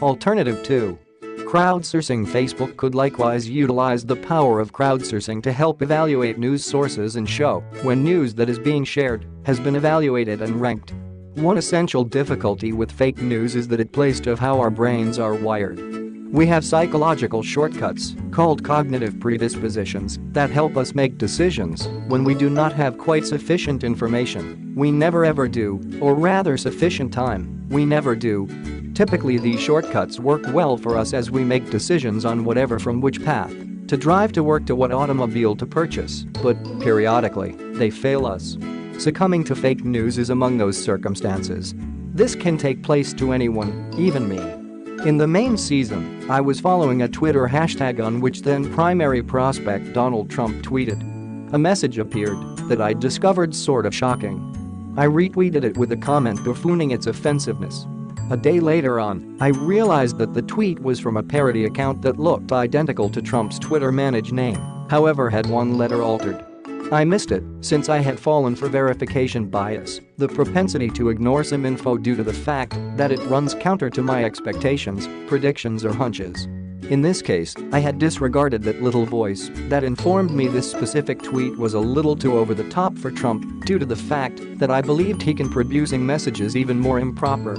Alternative 2. Crowdsourcing. Facebook could likewise utilize the power of crowdsourcing to help evaluate news sources and show when news that is being shared has been evaluated and ranked. One essential difficulty with fake news is that it plays to how our brains are wired. We have psychological shortcuts, called cognitive predispositions, that help us make decisions when we do not have quite sufficient information. We never ever do, or rather sufficient time, we never do. Typically these shortcuts work well for us as we make decisions on whatever from which path to drive to work to what automobile to purchase, but periodically, they fail us. Succumbing to fake news is among those circumstances. This can take place to anyone, even me. In the main season, I was following a Twitter hashtag on which then primary prospect Donald Trump tweeted. A message appeared that I discovered sort of shocking. I retweeted it with a comment buffooning its offensiveness. A day later on, I realized that the tweet was from a parody account that looked identical to Trump's Twitter managed name, however had one letter altered. I missed it since I had fallen for verification bias, the propensity to ignore some info due to the fact that it runs counter to my expectations, predictions or hunches. In this case, I had disregarded that little voice that informed me this specific tweet was a little too over the top for Trump due to the fact that I believed he can producing messages even more improper.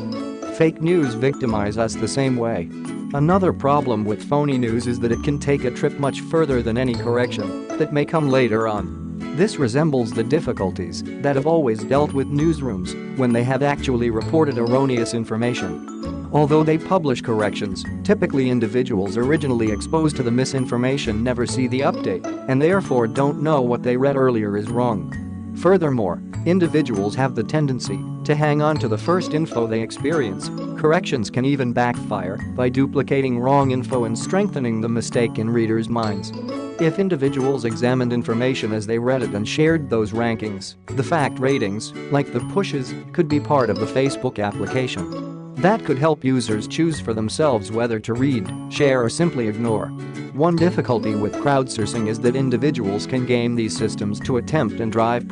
Fake news victimize us the same way. Another problem with phony news is that it can take a trip much further than any correction that may come later on. This resembles the difficulties that have always dealt with newsrooms when they have actually reported erroneous information. Although they publish corrections, typically individuals originally exposed to the misinformation never see the update and therefore don't know what they read earlier is wrong. Furthermore, individuals have the tendency to hang on to the first info they experience. Corrections can even backfire by duplicating wrong info and strengthening the mistake in readers' minds. If individuals examined information as they read it and shared those rankings, the fact ratings, like the pushes, could be part of the Facebook application. That could help users choose for themselves whether to read, share or simply ignore. One difficulty with crowdsourcing is that individuals can game these systems to attempt and drive